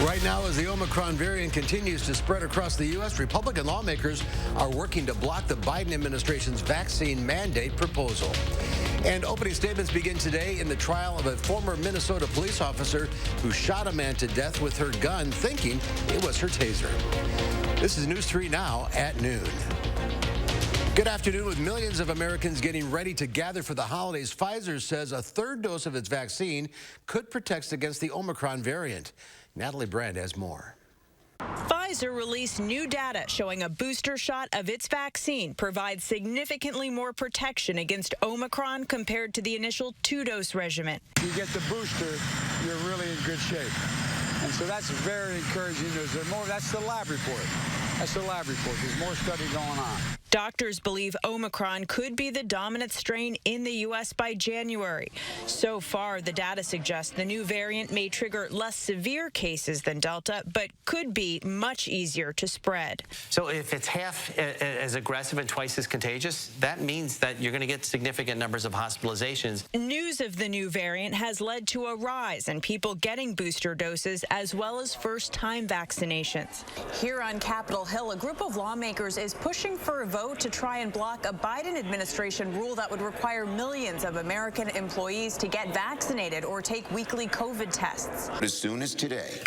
Right now, as the Omicron variant continues to spread across the U.S., Republican lawmakers are working to block the Biden administration's vaccine mandate proposal. And opening statements begin today in the trial of a former Minnesota police officer who shot a man to death with her gun, thinking it was her taser. This is News 3 Now at noon. Good afternoon. With millions of Americans getting ready to gather for the holidays, Pfizer says a third dose of its vaccine could protect against the Omicron variant. Natalie Brand has more. Pfizer released new data showing a booster shot of its vaccine provides significantly more protection against Omicron compared to the initial two-dose regimen. You get the booster, you're really in good shape. And so that's very encouraging news. That's the lab report. That's the lab report. There's more study going on. Doctors believe Omicron could be the dominant strain in the U.S. by January. So far, the data suggests the new variant may trigger less severe cases than Delta, but could be much easier to spread. So if it's half as aggressive and twice as contagious, that means that you're going to get significant numbers of hospitalizations. News of the new variant has led to a rise in people getting booster doses as well as first-time vaccinations. Here on Capitol Hill, a group of lawmakers is pushing for a vote to try and block a Biden administration rule that would require millions of American employees to get vaccinated or take weekly COVID tests. As soon as today,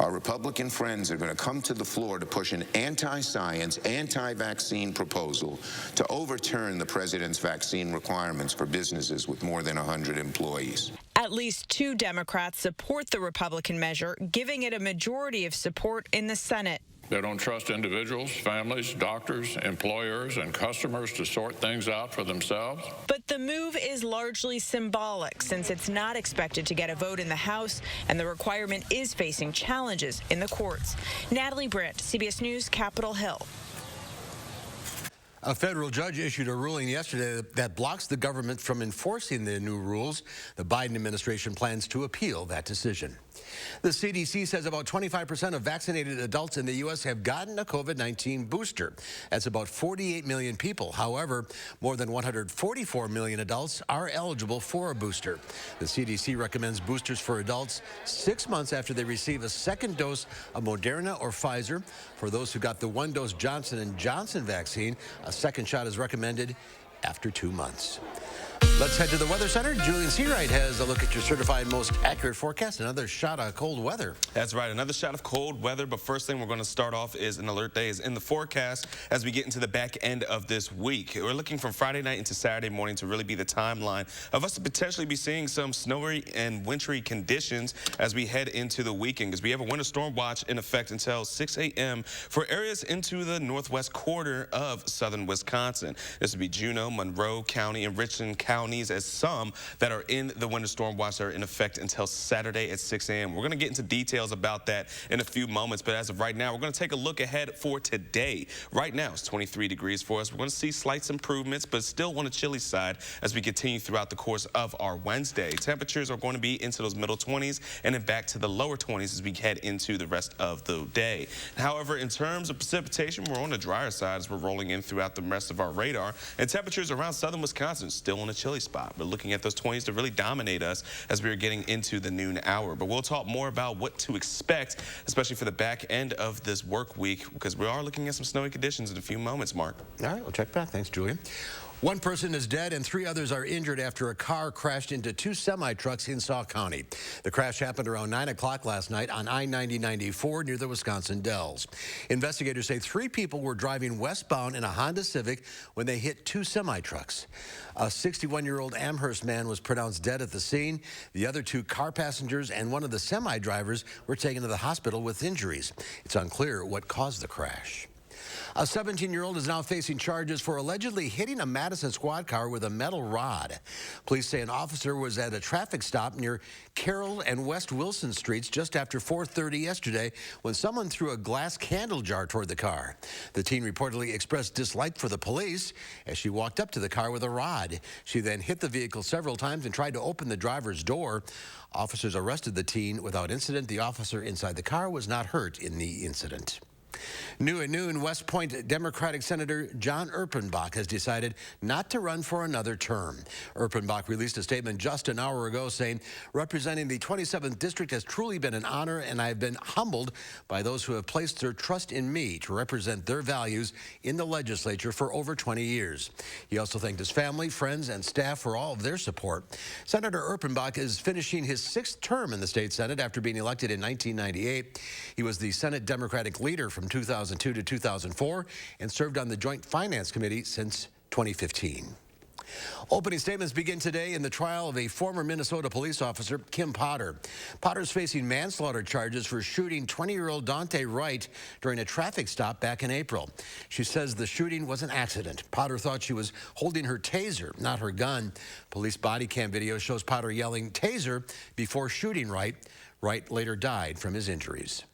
our Republican friends are going to come to the floor to push an anti-science, anti-vaccine proposal to overturn the president's vaccine requirements for businesses with more than 100 employees. At least two Democrats support the Republican measure, giving it a majority of support in the Senate. They don't trust individuals, families, doctors, employers, and customers to sort things out for themselves. But the move is largely symbolic, since it's not expected to get a vote in the House, and the requirement is facing challenges in the courts. Natalie Brandt, CBS News, Capitol Hill. A federal judge issued a ruling yesterday that blocks the government from enforcing the new rules. The Biden administration plans to appeal that decision. The CDC says about 25% of vaccinated adults in the U.S. have gotten a COVID-19 booster. That's about 48 million people. However, more than 144 million adults are eligible for a booster. The CDC recommends boosters for adults 6 months after they receive a second dose of Moderna or Pfizer. For those who got the one-dose Johnson & Johnson vaccine, a second shot is recommended after 2 months. Let's head to the Weather Center. Julian Seawright has a look at your certified most accurate forecast. Another shot of cold weather. That's right, another shot of cold weather. But first thing we're going to start off is an alert day is in the forecast as we get into the back end of this week. We're looking from Friday night into Saturday morning to really be the timeline of us to potentially be seeing some snowy and wintry conditions as we head into the weekend, because we have a winter storm watch in effect until 6 a.m. for areas into the northwest quarter of southern Wisconsin. This would be Juneau, Monroe County, and Richland counties, as some that are in the winter storm watch are in effect until Saturday at 6 a.m. We're going to get into details about that in a few moments, but as of right now, we're going to take a look ahead for today. Right now, it's 23 degrees for us. We're going to see slight improvements, but still on the chilly side as we continue throughout the course of our Wednesday. Temperatures are going to be into those middle 20s and then back to the lower 20s as we head into the rest of the day. However, in terms of precipitation, we're on the drier side as we're rolling in throughout the rest of our radar, and temperatures around southern Wisconsin still on a chilly spot. We're looking at those 20s to really dominate us as we are getting into the noon hour. But we'll talk more about what to expect, especially for the back end of this work week, because we are looking at some snowy conditions in a few moments, Mark. All right, we'll check back. Thanks, Julian. One person is dead and 3 others are injured after a car crashed into 2 semi-trucks in Sauk County. The crash happened around 9 o'clock last night on I-90-94 near the Wisconsin Dells. Investigators say 3 people were driving westbound in a Honda Civic when they hit 2 semi-trucks. A 61-year-old Amherst man was pronounced dead at the scene. The other 2 car passengers and one of the semi-drivers were taken to the hospital with injuries. It's unclear what caused the crash. A 17-year-old is now facing charges for allegedly hitting a Madison squad car with a metal rod. Police say an officer was at a traffic stop near Carroll and West Wilson Streets just after 4:30 yesterday when someone threw a glass candle jar toward the car. The teen reportedly expressed dislike for the police as she walked up to the car with a rod. She then hit the vehicle several times and tried to open the driver's door. Officers arrested the teen without incident. The officer inside the car was not hurt in the incident. New at noon, West Point Democratic Senator John Erpenbach has decided not to run for another term. Erpenbach released a statement just an hour ago saying, representing the 27th District has truly been an honor, and I have been humbled by those who have placed their trust in me to represent their values in the legislature for over 20 years. He also thanked his family, friends, and staff for all of their support. Senator Erpenbach is finishing his 6th term in the state Senate after being elected in 1998. He was the Senate Democratic leader from 2002 to 2004 and served on the Joint Finance Committee since 2015. Opening statements begin today in the trial of a former Minnesota police officer, Kim Potter. Potter's facing manslaughter charges for shooting 20-year-old Dante Wright during a traffic stop back in April. She says the shooting was an accident. Potter thought she was holding her taser, not her gun. Police body cam video shows Potter yelling "taser" before shooting Wright. Wright later died from his injuries.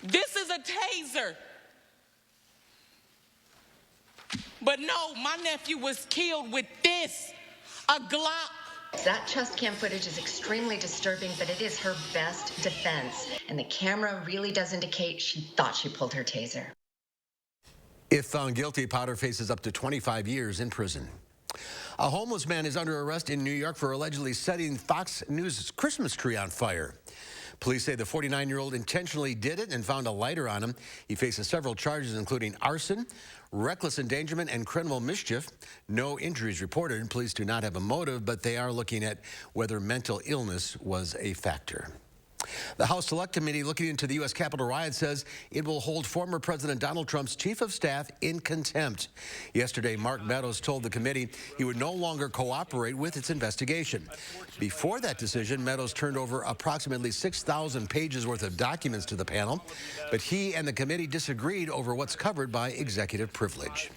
This is a taser. But no, my nephew was killed with this, a Glock. That chest cam footage is extremely disturbing, but it is her best defense. And the camera really does indicate she thought she pulled her taser. If found guilty, Potter faces up to 25 years in prison. A homeless man is under arrest in New York for allegedly setting Fox News' Christmas tree on fire. Police say the 49-year-old intentionally did it and found a lighter on him. He faces several charges, including arson, reckless endangerment, and criminal mischief. No injuries reported. Police do not have a motive, but they are looking at whether mental illness was a factor. The House Select Committee looking into the U.S. Capitol riot says it will hold former President Donald Trump's chief of staff in contempt. Yesterday, Mark Meadows told the committee he would no longer cooperate with its investigation. Before that decision, Meadows turned over approximately 6,000 pages worth of documents to the panel, but he and the committee disagreed over what's covered by executive privilege.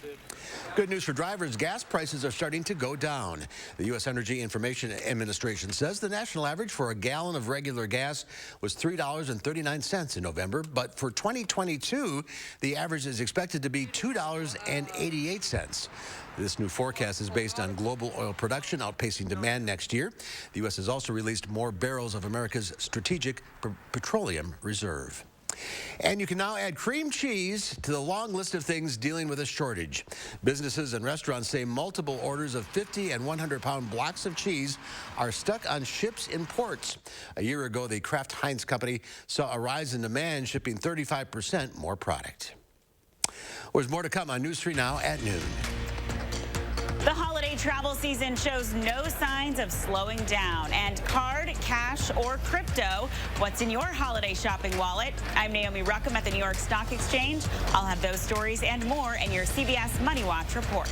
Good news for drivers. Gas prices are starting to go down. The U.S. Energy Information Administration says the national average for a gallon of regular gas was $3.39 in November, but for 2022, the average is expected to be $2.88. This new forecast is based on global oil production outpacing demand next year. The U.S. has also released more barrels of America's strategic petroleum reserve. And you can now add cream cheese to the long list of things dealing with a shortage. Businesses and restaurants say multiple orders of 50 and 100-pound blocks of cheese are stuck on ships in ports. A year ago, the Kraft Heinz company saw a rise in demand, shipping 35% more product. There's more to come on News 3 Now at noon. The holiday travel season shows no signs of slowing down. And card, cash, or crypto, what's in your holiday shopping wallet? I'm Naomi Ruckham at the New York Stock Exchange. I'll have those stories and more in your CBS Money Watch report.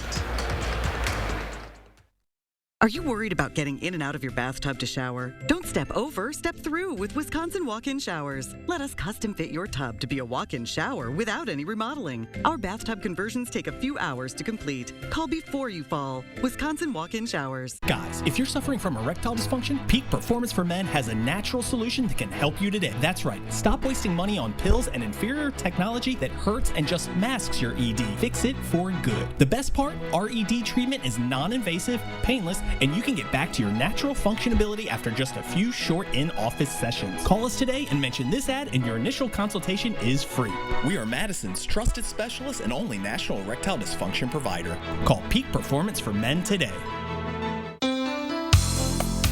Are you worried about getting in and out of your bathtub to shower? Don't step over, step through with Wisconsin Walk-In Showers. Let us custom fit your tub to be a walk-in shower without any remodeling. Our bathtub conversions take a few hours to complete. Call before you fall. Wisconsin Walk-In Showers. Guys, if you're suffering from erectile dysfunction, Peak Performance for Men has a natural solution that can help you today. That's right. Stop wasting money on pills and inferior technology that hurts and just masks your ED. Fix it for good. The best part, our ED treatment is non-invasive, painless, and you can get back to your natural functionability after just a few short in-office sessions. Call us today and mention this ad, and your initial consultation is free. We are Madison's trusted specialist and only national erectile dysfunction provider. Call Peak Performance for Men today.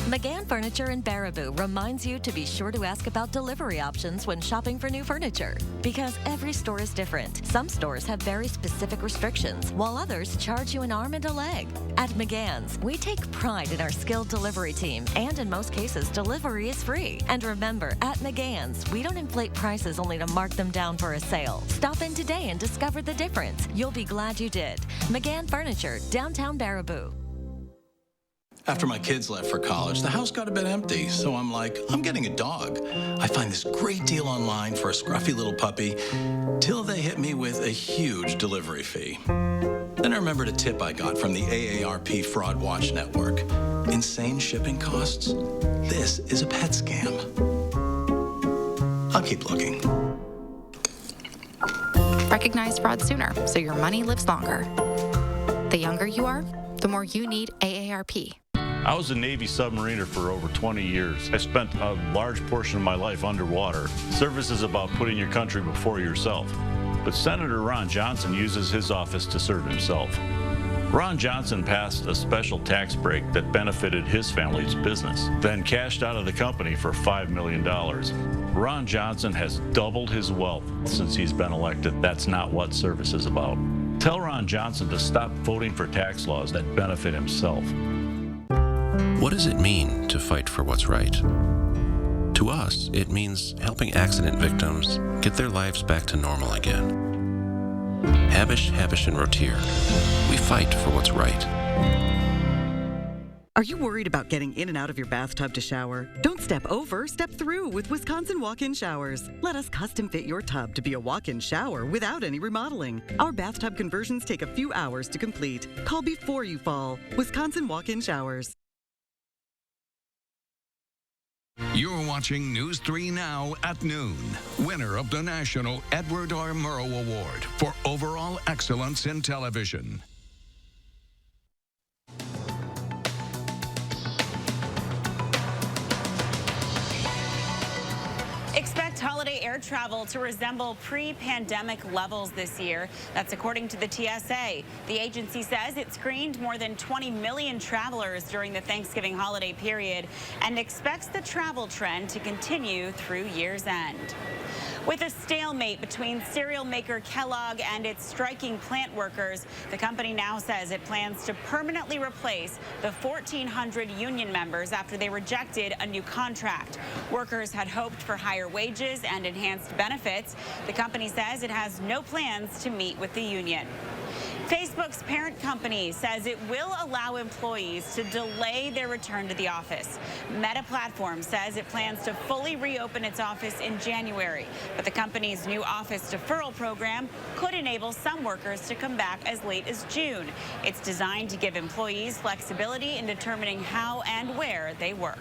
McGann Furniture in Baraboo reminds you to be sure to ask about delivery options when shopping for new furniture. Because every store is different. Some stores have very specific restrictions, while others charge you an arm and a leg. At McGann's, we take pride in our skilled delivery team, and in most cases, delivery is free. And remember, at McGann's, we don't inflate prices only to mark them down for a sale. Stop in today and discover the difference. You'll be glad you did. McGann Furniture, downtown Baraboo. After my kids left for college, the house got a bit empty, so I'm like, I'm getting a dog. I find this great deal online for a scruffy little puppy, till they hit me with a huge delivery fee. Then I remembered a tip I got from the AARP Fraud Watch Network. Insane shipping costs? This is a pet scam. I'll keep looking. Recognize fraud sooner, so your money lives longer. The younger you are, the more you need AARP. I was a Navy submariner for over 20 years. I spent a large portion of my life underwater. Service is about putting your country before yourself. but Senator Ron Johnson uses his office to serve himself. Ron Johnson passed a special tax break that benefited his family's business, then cashed out of the company for $5 million. Ron Johnson has doubled his wealth since he's been elected. That's not what service is about. Tell Ron Johnson to stop voting for tax laws that benefit himself. What does it mean to fight for what's right? To us, it means helping accident victims get their lives back to normal again. Habish, and Rotier. We fight for what's right. Are you worried about getting in and out of your bathtub to shower? Don't step over, step through with Wisconsin walk-in showers. Let us custom fit your tub to be a walk-in shower without any remodeling. Our bathtub conversions take a few hours to complete. Call before you fall. Wisconsin walk-in showers. You're watching News 3 Now at noon. Winner of the National Edward R. Murrow Award for Overall Excellence in Television. Expect holiday air travel to resemble pre-pandemic levels this year. That's according to the TSA. The agency says it screened more than 20 million travelers during the Thanksgiving holiday period and expects the travel trend to continue through year's end. With a stalemate between cereal maker Kellogg and its striking plant workers, the company now says it plans to permanently replace the 1,400 union members after they rejected a new contract. Workers had hoped for higher wages and enhanced benefits. The company says it has no plans to meet with the union. Facebook's parent company says it will allow employees to delay their return to the office. Meta Platforms says it plans to fully reopen its office in January, but the company's new office deferral program could enable some workers to come back as late as June. It's designed to give employees flexibility in determining how and where they work.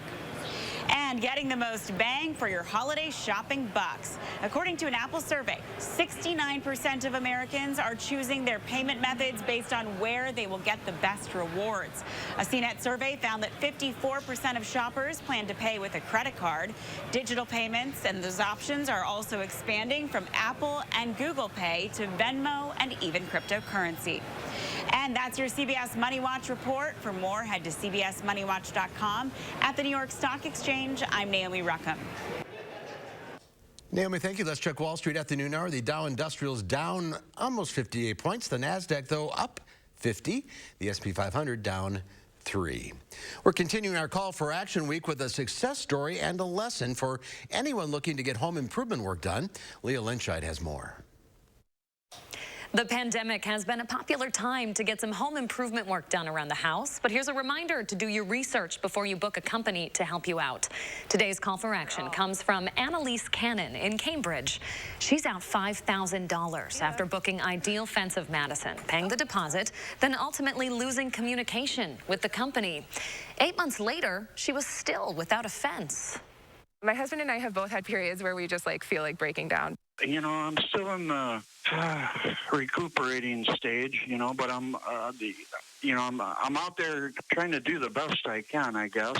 And getting the most bang for your holiday shopping bucks. According to an Apple survey, 69% of Americans are choosing their payment methods based on where they will get the best rewards. A CNET survey found that 54% of shoppers plan to pay with a credit card. Digital payments and those options are also expanding from Apple and Google Pay to Venmo and even cryptocurrency. And that's your CBS Money Watch report. For more, head to cbsmoneywatch.com. At the New York Stock Exchange, I'm Naomi Ruckham. Naomi, thank you. Let's check Wall Street at the noon hour. The Dow Industrials down almost 58 points. The NASDAQ, though, up 50. The S&P 500 down 3. We're continuing our call for action week with a success story and a lesson for anyone looking to get home improvement work done. Leah Lynchite has more. The pandemic has been a popular time to get some home improvement work done around the house, but here's a reminder to do your research before you book a company to help you out. Today's call for action comes from Annalise Cannon in Cambridge. She's out $5,000 after booking Ideal Fence of Madison, paying the deposit, then ultimately losing communication with the company. 8 months later, she was still without a fence. My husband and I have both had periods where we just feel like breaking down. You know, I'm still in the recuperating stage, but I'm out there trying to do the best I can, I guess.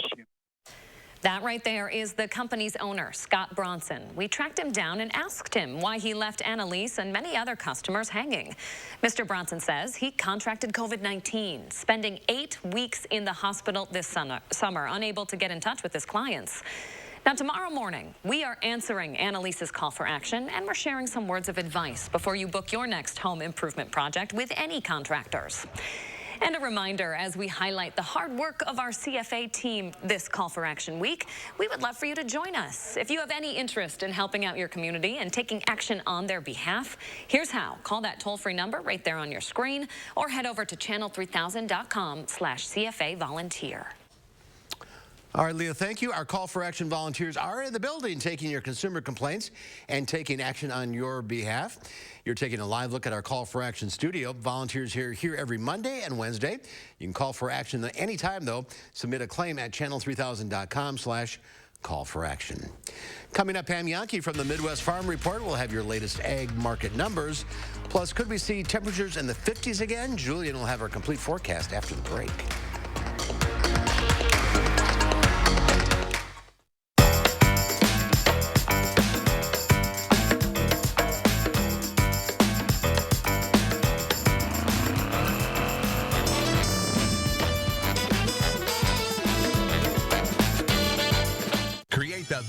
That right there is the company's owner, Scott Bronson. We tracked him down and asked him why he left Annalise and many other customers hanging. Mr. Bronson says he contracted COVID-19, spending 8 weeks in the hospital this summer, unable to get in touch with his clients. Now, tomorrow morning, we are answering Annalise's call for action, and we're sharing some words of advice before you book your next home improvement project with any contractors. And a reminder, as we highlight the hard work of our CFA team this call for action week, we would love for you to join us. If you have any interest in helping out your community and taking action on their behalf, here's how. Call that toll-free number right there on your screen, or head over to channel3000.com/CFA volunteer. All right, Leah, thank you. Our call for action volunteers are in the building taking your consumer complaints and taking action on your behalf. You're taking a live look at our call for action studio. Volunteers here every Monday and Wednesday. You can call for action anytime, though. Submit a claim at channel3000.com/call for action. Coming up, Pam Yankee from the Midwest Farm Report. We'll have your latest ag market numbers. Plus, could we see temperatures in the 50s again? Julian will have our complete forecast after the break.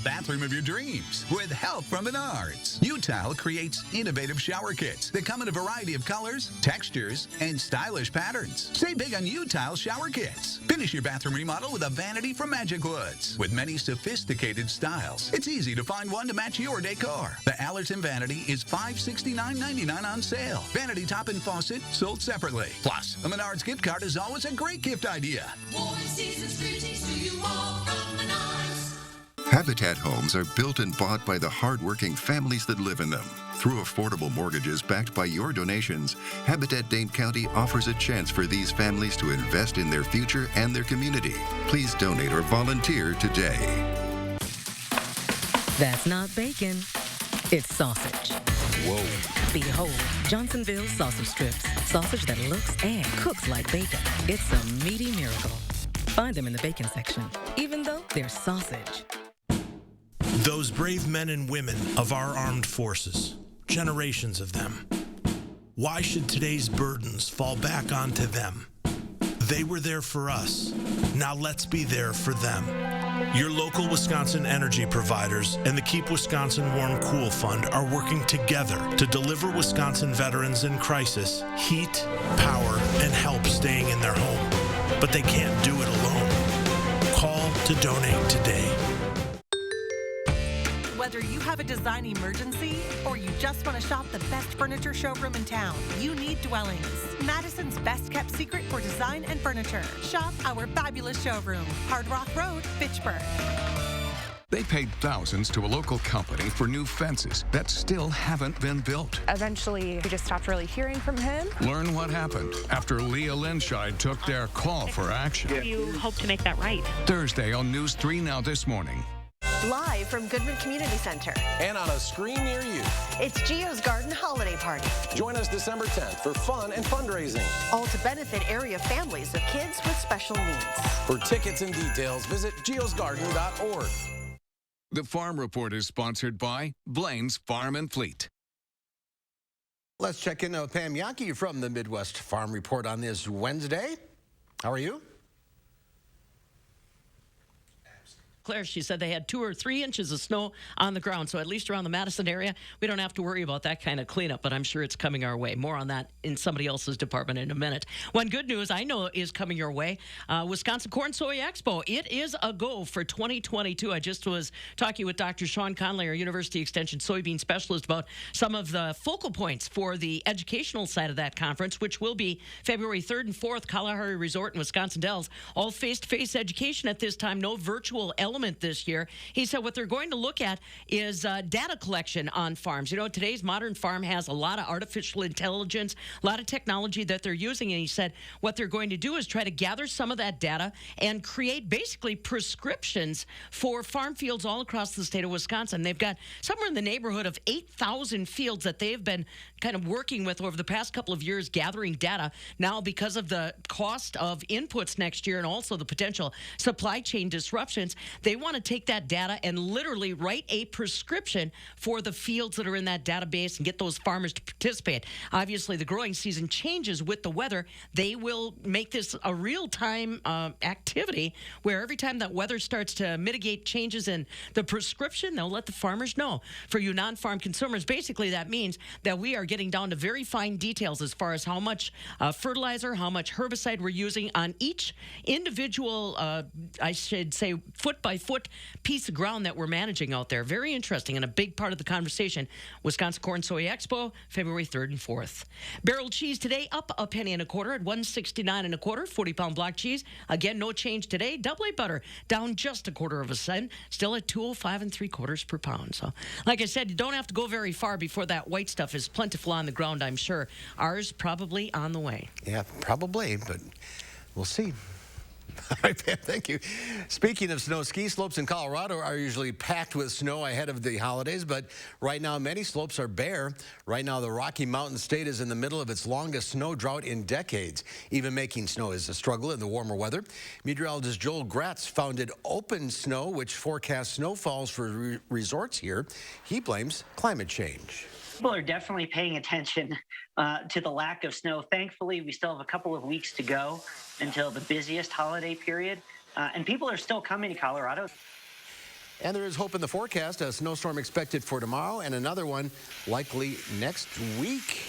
bathroom of your dreams with help from Menards. U-Tile creates innovative shower kits that come in a variety of colors, textures, and stylish patterns. Save big on U-Tile shower kits. Finish your bathroom remodel with a vanity from Magic Woods. With many sophisticated styles, it's easy to find one to match your decor. The Allerton Vanity is $569.99 on sale. Vanity top and faucet sold separately. Plus, a Menards gift card is always a great gift idea. Habitat homes are built and bought by the hardworking families that live in them. Through affordable mortgages backed by your donations, Habitat Dane County offers a chance for these families to invest in their future and their community. Please donate or volunteer today. That's not bacon. It's sausage. Whoa. Behold, Johnsonville sausage strips. Sausage that looks and cooks like bacon. It's a meaty miracle. Find them in the bacon section, even though they're sausage. Those brave men and women of our armed forces, generations of them. Why should today's burdens fall back onto them? They were there for us. Now let's be there for them. Your local Wisconsin energy providers and the Keep Wisconsin Warm Cool Fund are working together to deliver Wisconsin veterans in crisis heat, power, and help staying in their home. But they can't do it alone. Call to donate today. Whether you have a design emergency or you just want to shop the best furniture showroom in town, you need Dwellings, Madison's best kept secret for design and furniture. Shop our fabulous showroom, Hard Rock Road, Fitchburg. They paid thousands to a local company for new fences that still haven't been built. Eventually, we just stopped really hearing from him. Learn what happened after Leah Linscheid took their call for action. You hope to make that right. Thursday on News 3 Now This Morning. Live from Goodman Community Center. And on a screen near you. It's Gio's Garden Holiday Party. Join us December 10th for fun and fundraising. All to benefit area families of kids with special needs. For tickets and details, visit geosgarden.org. The Farm Report is sponsored by Blaine's Farm and Fleet. Let's check in with Pam Yankee from the Midwest Farm Report on this Wednesday. How are you? Claire, she said they had 2 or 3 inches of snow on the ground. So at least around the Madison area, we don't have to worry about that kind of cleanup, but I'm sure it's coming our way. More on that in somebody else's department in a minute. One good news I know is coming your way, Wisconsin Corn Soy Expo. It is a go for 2022. I just was talking with Dr. Sean Conley, our University Extension soybean specialist, about some of the focal points for the educational side of that conference, which will be February 3rd and 4th, Kalahari Resort in Wisconsin Dells. All face-to-face education at this time, no virtual element this year. He said what they're going to look at is data collection on farms. You know, today's modern farm has a lot of artificial intelligence, a lot of technology that they're using, and he said what they're going to do is try to gather some of that data and create basically prescriptions for farm fields all across the state of Wisconsin. They've got somewhere in the neighborhood of 8,000 fields that they've been kind of working with over the past couple of years, gathering data. Now, because of the cost of inputs next year and also the potential supply chain disruptions, they want to take that data and literally write a prescription for the fields that are in that database and get those farmers to participate. Obviously, the growing season changes with the weather. They will make this a real-time activity where every time that weather starts to mitigate changes in the prescription, they'll let the farmers know. For you non-farm consumers, basically that means that we are getting down to very fine details as far as how much fertilizer, how much herbicide we're using on each individual, I should say, foot-by-foot piece of ground that we're managing out there. Very interesting and a big part of the conversation. Wisconsin Corn Soy Expo, February 3rd and 4th. Barrel cheese today up a penny and a quarter at $1.69 1.25, 40-pound block cheese. Again, no change today. Double A butter down just a quarter of a cent, still at $2.05 3/4 per pound. So, like I said, you don't have to go very far before that white stuff is plentiful on the ground, I'm sure. Ours probably on the way. Yeah, probably, but we'll see. All right, Pam, thank you. Speaking of snow, ski slopes in Colorado are usually packed with snow ahead of the holidays, but right now many slopes are bare. Right now the Rocky Mountain State is in the middle of its longest snow drought in decades. Even making snow is a struggle in the warmer weather. Meteorologist Joel Gratz founded Open Snow, which forecasts snowfalls for resorts here. He blames climate change. People are definitely paying attention to the lack of snow. Thankfully, we still have a couple of weeks to go until the busiest holiday period, and people are still coming to Colorado. And there is hope in the forecast. A snowstorm expected for tomorrow and another one likely next week.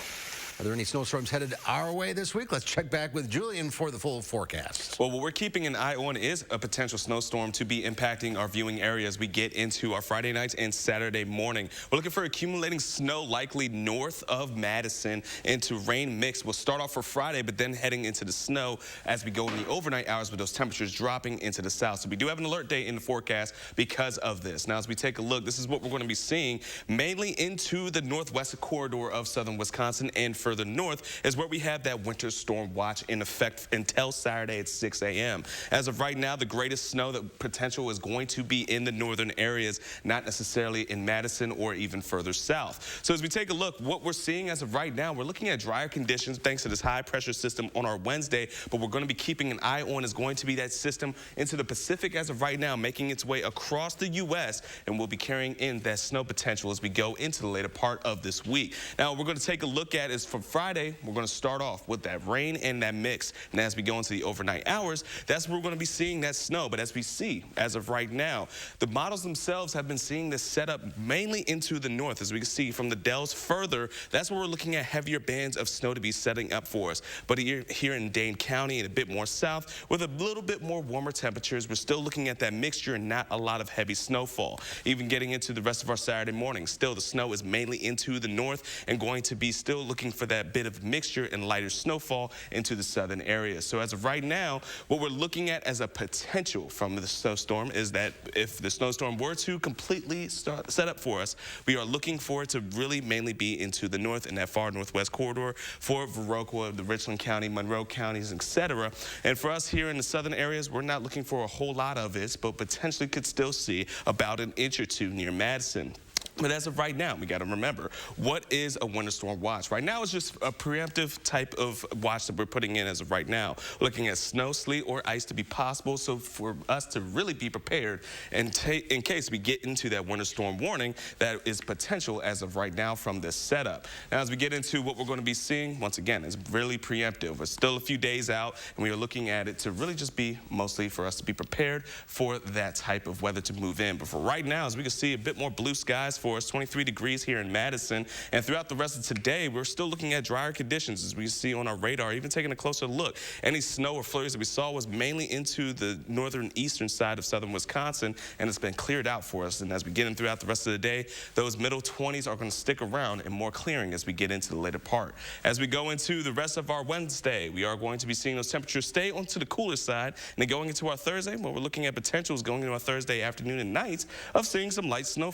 Are there any snowstorms headed our way this week? Let's check back with Julian for the full forecast. Well, what we're keeping an eye on is a potential snowstorm to be impacting our viewing area as we get into our Friday nights and Saturday morning. We're looking for accumulating snow likely north of Madison into rain mix. We'll start off for Friday, but then heading into the snow as we go in the overnight hours with those temperatures dropping into the south. So we do have an alert day in the forecast because of this. Now, as we take a look, this is what we're going to be seeing mainly into the northwest corridor of southern Wisconsin and further north is where we have that winter storm watch in effect until Saturday at 6 a.m. As of right now, the greatest snow that potential is going to be in the northern areas, not necessarily in Madison or even further south. So as we take a look, what we're seeing as of right now, we're looking at drier conditions thanks to this high pressure system on our Wednesday, but we're going to be keeping an eye on is going to be that system into the Pacific as of right now, making its way across the U.S. and we'll be carrying in that snow potential as we go into the later part of this week. Now, we're going to take a look at is for Friday, we're going to start off with that rain and that mix. And as we go into the overnight hours, that's where we're going to be seeing that snow. But as we see, as of right now, the models themselves have been seeing this set up mainly into the north. As we can see from the Dells further, that's where we're looking at heavier bands of snow to be setting up for us. But here in Dane County and a bit more south, with a little bit more warmer temperatures, we're still looking at that mixture and not a lot of heavy snowfall. Even getting into the rest of our Saturday morning, still the snow is mainly into the north and going to be still looking for that bit of mixture and lighter snowfall into the southern areas. So as of right now, what we're looking at as a potential from the snowstorm is that if the snowstorm were to completely set up for us, we are looking for it to really mainly be into the north and that far northwest corridor for Viroqua, the Richland County, Monroe counties, etc. And for us here in the southern areas, we're not looking for a whole lot of it, but potentially could still see about an inch or two near Madison. But as of right now, we got to remember, what is a winter storm watch? Right now, it's just a preemptive type of watch that we're putting in as of right now. Looking at snow, sleet, or ice to be possible. So for us to really be prepared and in case we get into that winter storm warning, that is potential as of right now from this setup. Now, as we get into what we're going to be seeing, once again, it's really preemptive. We're still a few days out, and we are looking at it to really just be mostly for us to be prepared for that type of weather to move in. But for right now, as we can see, a bit more blue skies for us, 23 degrees here in Madison. And throughout the rest of today, we're still looking at drier conditions as we see on our radar, even taking a closer look. Any snow or flurries that we saw was mainly into the northern eastern side of southern Wisconsin, and it's been cleared out for us. And as we get in throughout the rest of the day, those middle 20s are going to stick around and more clearing as we get into the later part. As we go into the rest of our Wednesday, we are going to be seeing those temperatures stay onto the cooler side. And then going into our Thursday, well, we're looking at potentials going into our Thursday afternoon and nights of seeing some light snow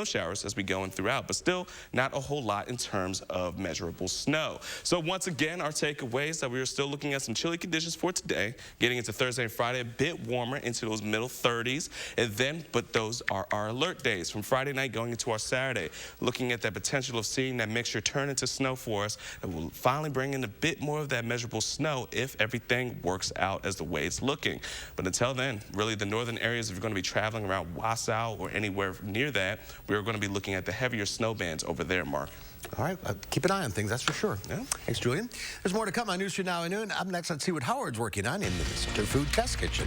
showers as we go in throughout, but still not a whole lot in terms of measurable snow. So once again, our takeaways that we are still looking at some chilly conditions for today, getting into Thursday and Friday, a bit warmer into those middle 30s, and then, but those are our alert days from Friday night going into our Saturday, looking at that potential of seeing that mixture turn into snow for us, and we'll finally bring in a bit more of that measurable snow if everything works out as the way it's looking. But until then, really the northern areas, if you're going to be traveling around Wausau or anywhere near that, we're going to be looking at the heavier snow bands over there, Mark. All right, keep an eye on things, that's for sure. Yeah. Thanks, Julian. There's more to come on News 3 Now at noon. Up next, let's see what Howard's working on in the Mr. Food Test Kitchen.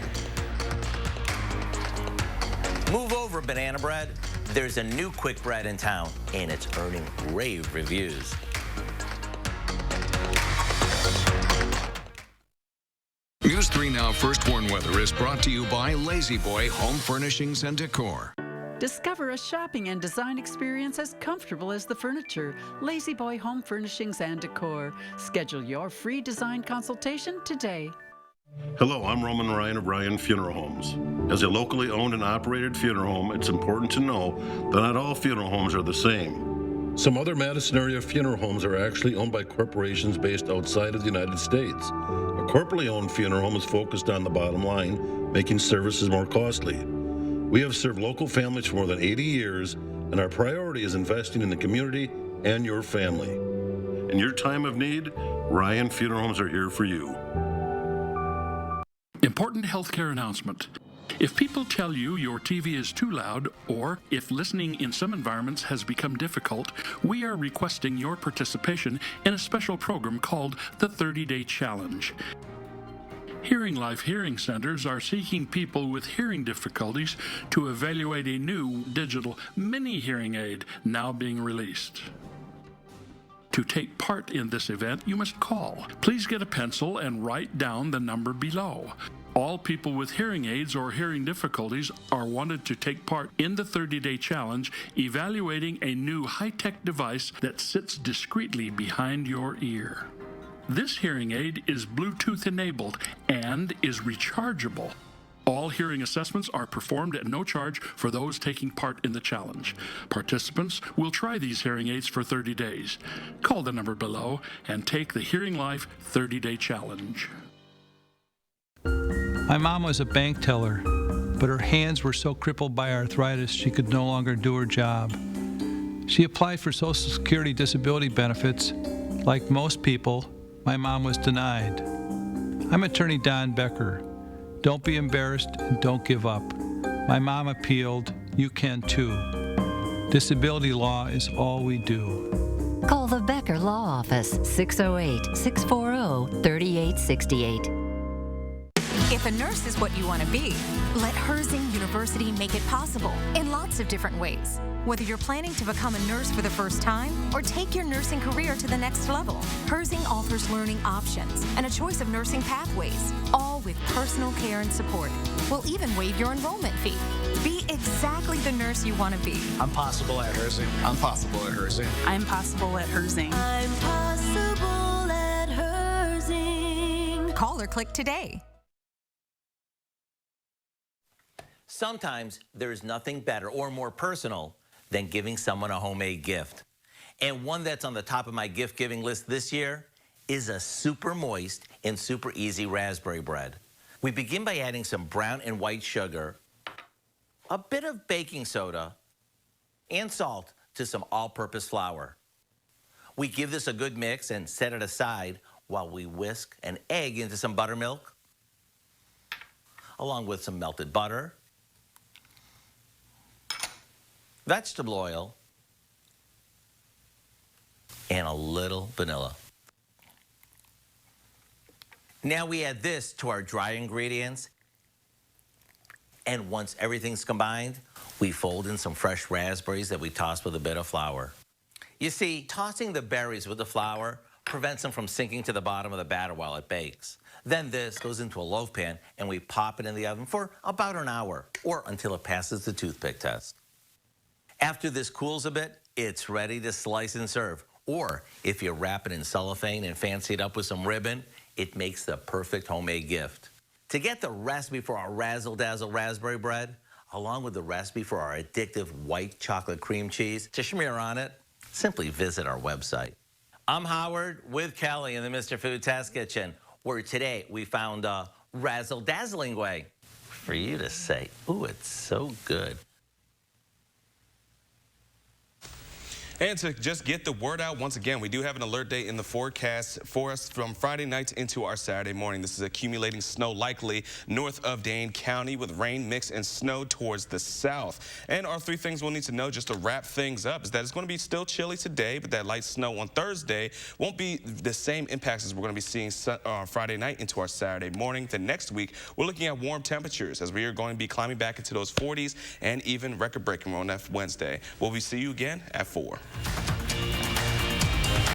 Move over, Banana Bread. There's a new quick bread in town, and it's earning rave reviews. News 3 Now First Warn Weather is brought to you by Lazy Boy Home Furnishings and Decor. Discover a shopping and design experience as comfortable as the furniture. Lazy Boy Home Furnishings and Decor. Schedule your free design consultation today. Hello, I'm Roman Ryan of Ryan Funeral Homes. As a locally owned and operated funeral home, it's important to know that not all funeral homes are the same. Some other Madison area funeral homes are actually owned by corporations based outside of the United States. A corporately owned funeral home is focused on the bottom line, making services more costly. We have served local families for more than 80 years, and our priority is investing in the community and your family. In your time of need, Ryan Funeral Homes are here for you. Important healthcare announcement. If people tell you your TV is too loud, or if listening in some environments has become difficult, we are requesting your participation in a special program called the 30-Day Challenge. Hearing Life hearing centers are seeking people with hearing difficulties to evaluate a new digital mini hearing aid now being released. To take part in this event, you must call. Please get a pencil and write down the number below. All people with hearing aids or hearing difficulties are wanted to take part in the 30-day challenge, evaluating a new high-tech device that sits discreetly behind your ear. This hearing aid is Bluetooth enabled and is rechargeable. All hearing assessments are performed at no charge for those taking part in the challenge. Participants will try these hearing aids for 30 days. Call the number below and take the Hearing Life 30-day challenge. My mom was a bank teller, but her hands were so crippled by arthritis she could no longer do her job. She applied for Social Security disability benefits. Like most people, my mom was denied. I'm attorney Don Becker. Don't be embarrassed and don't give up. My mom appealed. You can too. Disability law is all we do. Call the Becker Law Office, 608-640-3868. If a nurse is what you want to be, let Herzing University make it possible in lots of different ways. Whether you're planning to become a nurse for the first time or take your nursing career to the next level, Herzing offers learning options and a choice of nursing pathways, all with personal care and support. We'll even waive your enrollment fee. Be exactly the nurse you want to be. I'm possible at Herzing. I'm possible at Herzing. I'm possible at Herzing. I'm possible at Herzing. Call or click today. Sometimes there is nothing better or more personal than giving someone a homemade gift. And one that's on the top of my gift-giving list this year is a super moist and super easy raspberry bread. We begin by adding some brown and white sugar, a bit of baking soda, and salt to some all-purpose flour. We give this a good mix and set it aside while we whisk an egg into some buttermilk, along with some melted butter, vegetable oil, and a little vanilla. Now we add this to our dry ingredients, and once everything's combined, we fold in some fresh raspberries that we toss with a bit of flour. You see, tossing the berries with the flour prevents them from sinking to the bottom of the batter while it bakes. Then this goes into a loaf pan, and we pop it in the oven for about an hour, or until it passes the toothpick test. After this cools a bit, it's ready to slice and serve. Or if you wrap it in cellophane and fancy it up with some ribbon, it makes the perfect homemade gift. To get the recipe for our Razzle Dazzle raspberry bread, along with the recipe for our addictive white chocolate cream cheese to smear on it, simply visit our website. I'm Howard with Kelly in the Mr. Food Test Kitchen, where today we found a razzle-dazzling way for you to say, ooh, it's so good. And to just get the word out, once again, we do have an alert day in the forecast for us from Friday night into our Saturday morning. This is accumulating snow likely north of Dane County with rain, mix, and snow towards the south. And our three things we'll need to know just to wrap things up is that it's going to be still chilly today, but that light snow on Thursday won't be the same impacts as we're going to be seeing Friday night into our Saturday morning. The next week, we're looking at warm temperatures as we are going to be climbing back into those 40s and even record-breaking on that Wednesday. We'll see you again at 4.